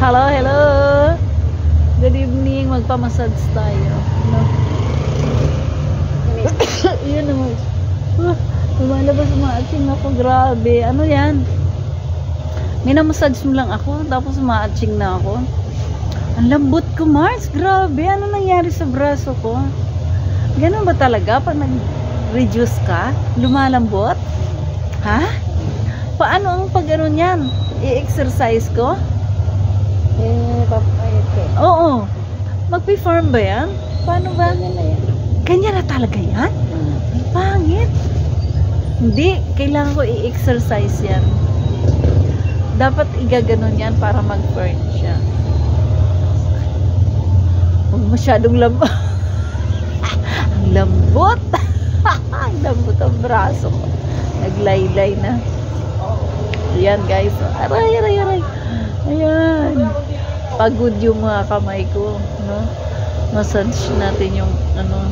Hello, hello. Good evening. Magpamassage tayo. No? Yun naman. Lumalabas umaaching ako. Grabe. Ano yan? Minamassage mo lang ako. Tapos umaaching na ako. Ang lambot ko, Mars. Grabe. Ano nangyari sa braso ko? Ganun ba talaga? Pag nag-reduce ka, lumalambot? Ha? Paano ang pag-ano niyan? I-exercise ko? Papayat eh. Oo. Mag-perform ba yan? Paano ba? Ganyan na yan. Ganyan na talaga yan? Ang pangit. Hindi. Kailangan ko i-exercise yan. Dapat igaganon yan para mag-burn siya. Huwag masyadong lambot. Ang lambot. Ang lambot ang braso ko. Naglaylay na. Ayan guys. Aray, aray, aray. Ayan. Pagod yung mga kamay ko. No? Massage natin yung ano,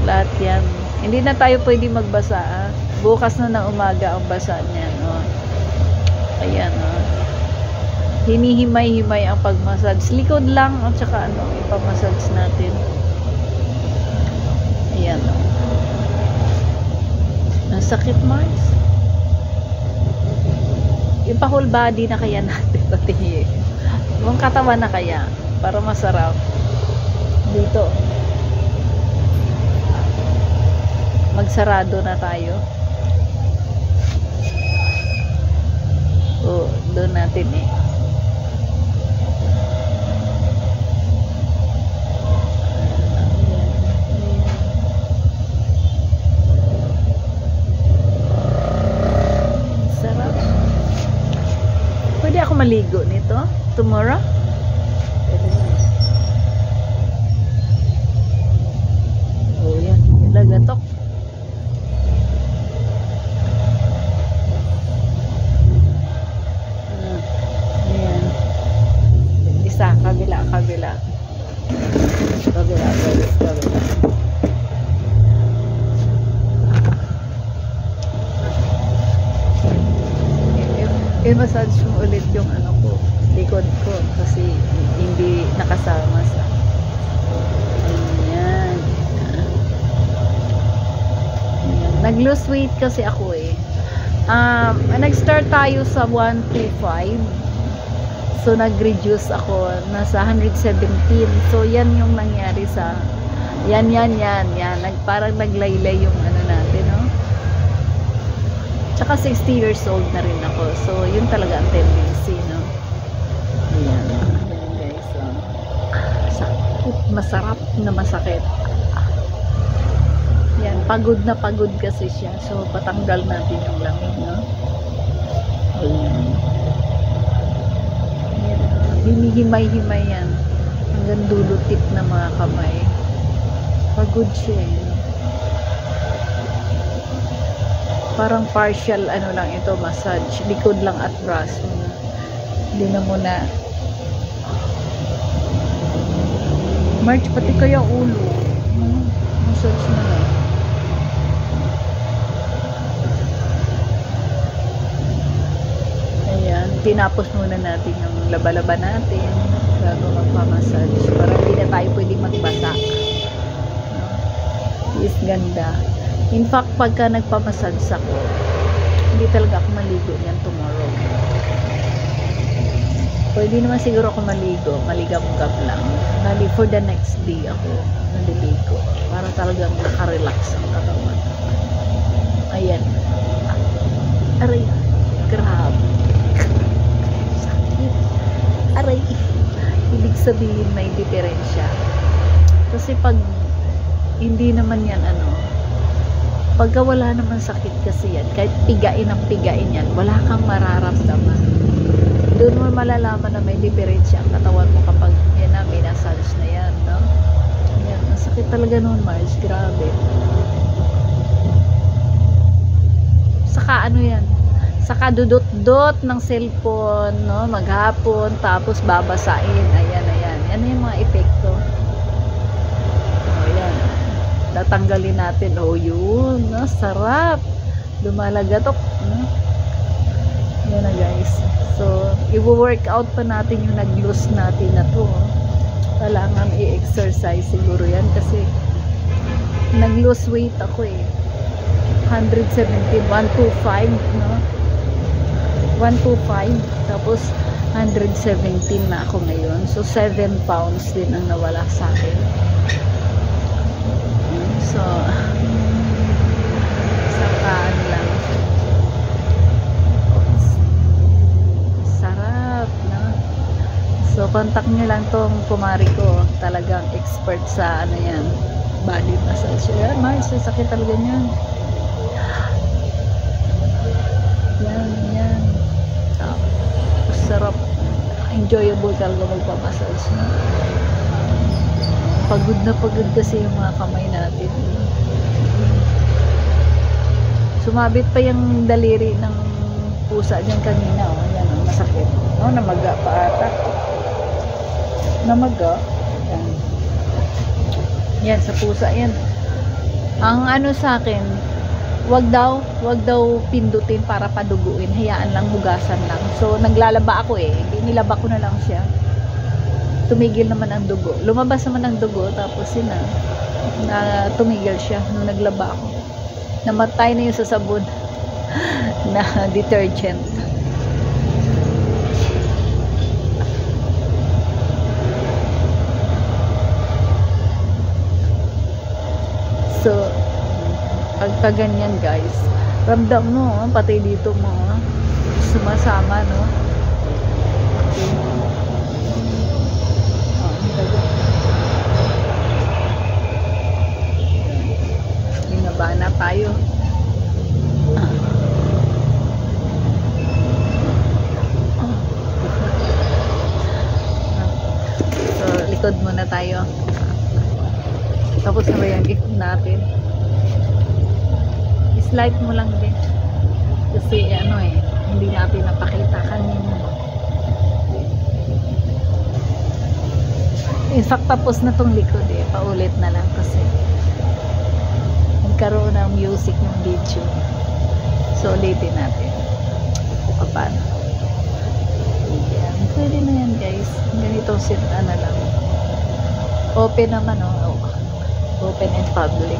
lahat yan. Hindi na tayo pwede magbasa. Ah. Bukas na ng umaga ang basa niyan. Oh. Ayan. Oh. Hinihimay-himay ang pagmassage. Likod lang at saka ano, ipamassage natin. Ayan. Oh. Ang sakit, Mars. Yung pa-whole body na kaya natin. Pati yung katawan na kaya. Para masarap. Dito. Magsarado na tayo. O, doon natin eh. Sarap. Pwede ako maligo nito tomorrow? Oh, yan. Lagatok. Ayan. Isa, kabila, kabila. Kabila, kabila, kabila. I-massage mo ulit yung ano ko, likod ko kasi hindi nakasama sa ayan. Ayan. Nag-lose weight kasi ako eh. Nag-start tayo sa 125. So nag-reduce ako nasa 117. So yan yung nangyari sa yan. Parang naglaylay yung ano natin, no? Tsaka 60 years old na rin ako. So, yun talaga ang tendency, no? Ayan. Ayan, guys. So, sakit. Masarap na masakit. Ayan. Pagod na pagod kasi siya. So, patanggal natin yung lamig, no? Ayan. Ayan. Hinihimay-himay yan. Hanggang dulo tip na mga kamay. Pagod siya, eh. Parang partial ano lang ito, massage, likod lang at braso na. Hindi na muna. March, pati kaya ulo. Massage na lang. Ayan, tinapos muna natin yung laba-laba natin bago magpamassage para hindi na tayo pwede magbasa. Is ganda. In fact, pagka nagpamassage ako, hindi talaga ako maligo yan tomorrow. Pwede naman siguro ako maligo, maligam-gam lang. Bali, for the next day ako naliligo. Para talagang nakarelax ang katawan. Ayan. Aray. Grabe. Sakit. Aray. Ibig sabihin may diferensya. Kasi pag hindi naman yan ano, pagka wala naman sakit kasi yan, kahit pigain ang pigain yan, wala kang mararamdaman. Doon mo malalaman na may diferensya ang katawan mo kapag yan na, may massage na yan, no? Yan, ang sakit talaga noon, Mars, grabe. Saka ano yan, saka dudot-dot ng cellphone, no? Maghapon, tapos babasain, ayan, yan yung mga epekto. Tatanggalin natin. Oh, yun. No? Sarap. Lumalagatok. No? Yan na guys. So, i-workout pa natin yung nag-lose natin na to. Kailangan i-exercise siguro yan kasi nag-lose weight ako eh. 117, 125, no? 125. Tapos, 117 na ako ngayon. So, 7 pounds din ang nawala sa akin. So, sakaan lang. Sarap, no? So, contact nyo lang tong kumari ko. Talagang expert sa ano yan. Body massage. Yan, Mars, sakit talaga niyan. Yan. Sarap. Enjoyable talaga magpamassage. Pagod na pagod kasi yung mga kamay natin. Sumabit pa yung daliri ng pusa dyan kanina. Oh. Yan, oh, masakit. Oh, namaga pa ata. Namaga. Yan. Yan, sa pusa yan. Ang ano sa akin, wag daw pindutin para paduguin. Hayaan lang, hugasan lang. So, naglalaba ako eh. Nilaba ko na lang siya. Tumigil naman ang dugo. Lumabas naman ang dugo. Tapos yun na tumigil siya nung naglaba ako. Namatay na yung sa sabon na detergent. So, pagka ganyan guys, ramdam mo, pati dito mo, sumasama, no? Binaba na tayo. So, likod muna tayo. Tapos na ba yung ikot natin? Slide mo lang din. Kasi ano eh, hindi natin napakita kanina. In fact, tapos na tong likod eh. Paulit na lang kasi nagkaroon ng music ng video. So, ulitin natin. Paano? Yan. Pwede na yan guys. Ganito sit na lang. Open naman oh. Open in public.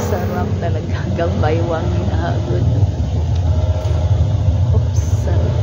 Sarap talaga. Gambaywang hinahagod. Oops. Sarap.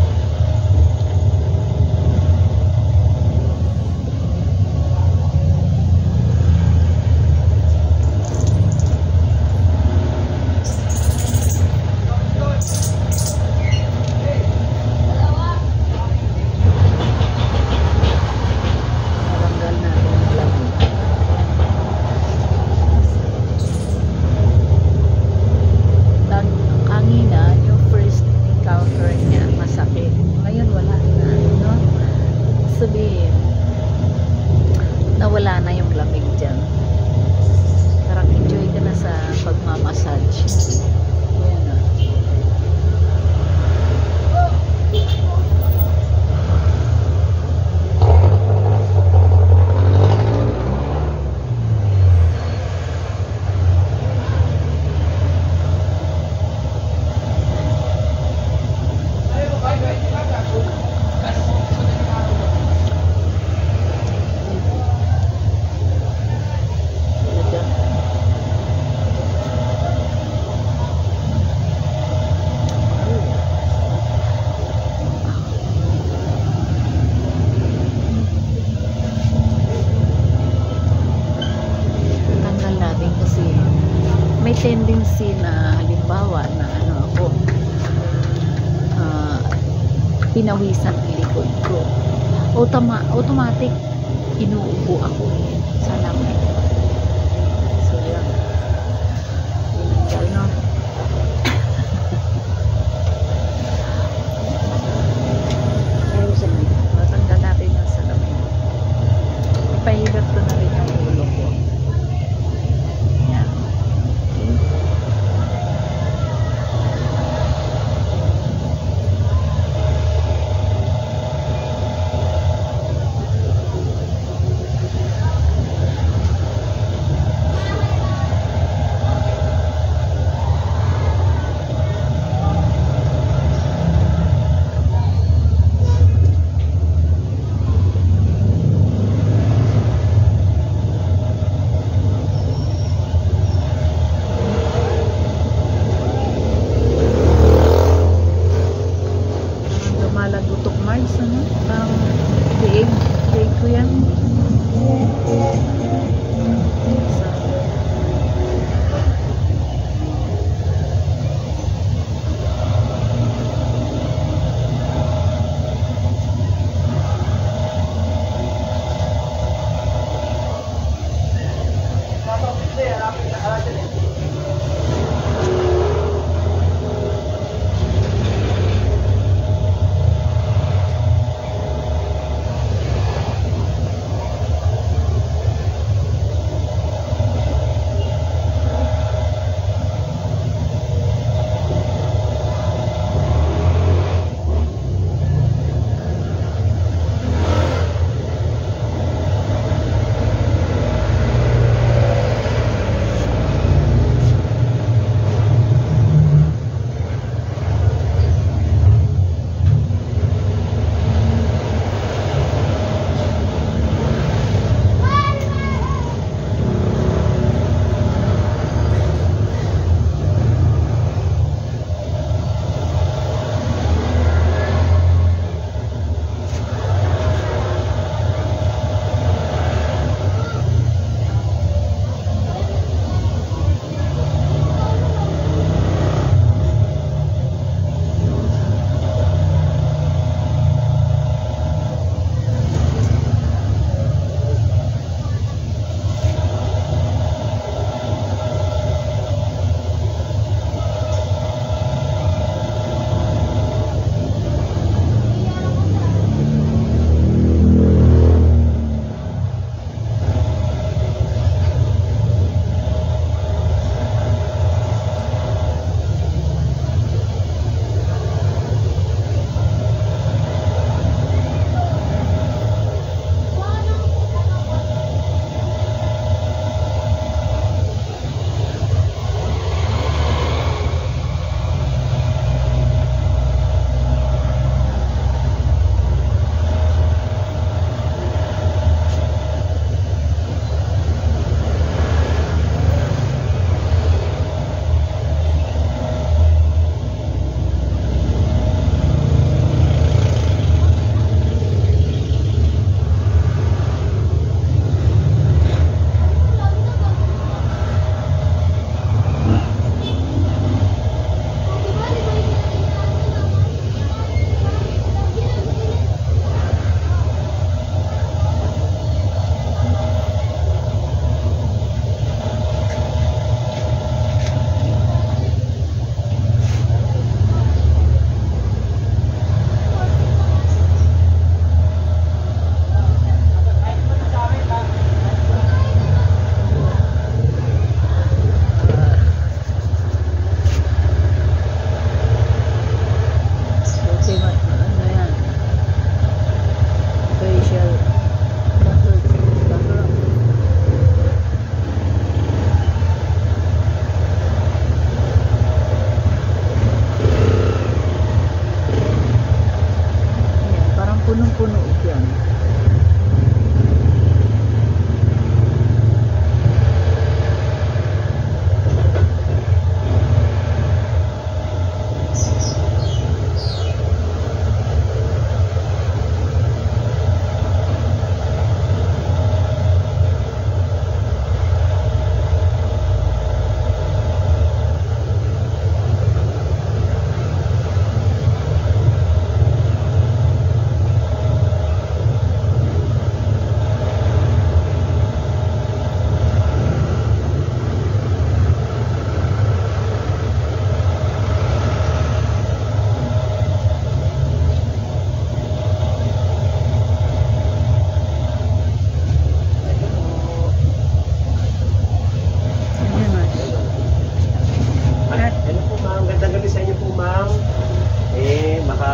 Nawala na yung lamig dyan. Parang enjoy ka na sa pagmamassage. Yan na. May tendency na halimbawa na ano ako pinawisan ang likod ko, automatic inuubo ako sa lamay. So yan, tinanggal no. Matanggal natin yung sa lamay. Ipahilot ko na rin ang ulo ko.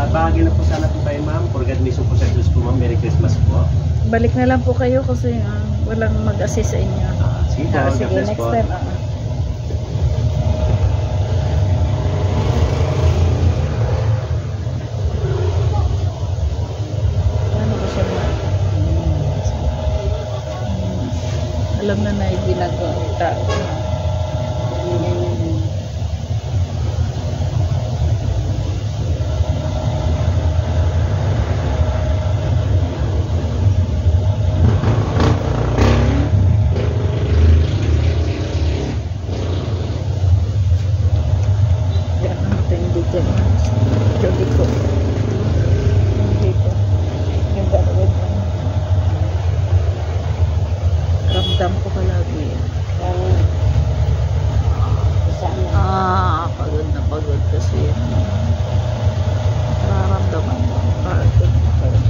Bahagi na po sana po kayo, ma'am. For God mission po sa Diyos po, ma'am. Merry Christmas po. Balik na lang po kayo kasi walang mag-assist sa inyo. Sige po, God Sige, bless next po. time. Ano ko siya na? Alam na na yung ginagawa ni tao. Yan ang tindi dyan. Hindi ko. Hindi ko. Yung gagawin ko. Ramdam ko palagi yan. Pagod na pagod kasi nararamdaman mo. Pagod na pagod.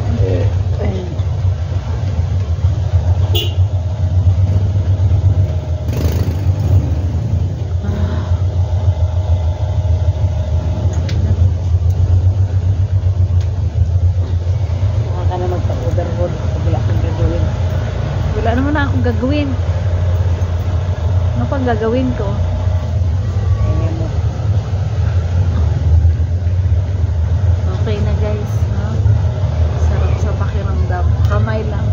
Baka ka na magpa-overhaul kung wala kang gagawin. Wala naman na akong gagawin. Ano pang gagawin ko? Kaya mo. Okay na guys. No? Sarap sa pakiramdam. Kamay lang.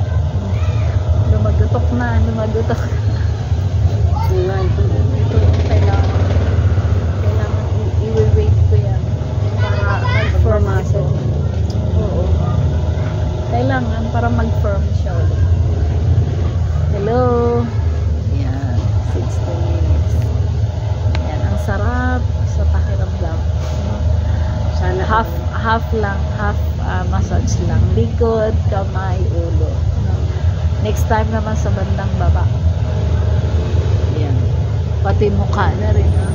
Lumagutok na. Lumagutok. Ito kailangan. Kailangan i-wait ko yan. Para mag-firm ako. Oo. Kailangan para mag-firm siya ulit. Hello. Yan. 60 minutes. Yan. Ang sarap sa pakiramdam. Sana Half lang. Half massage lang. Likod, kamay, ulo. No? Next time naman sa bandang baba. Yan. Pati mukha na rin. No?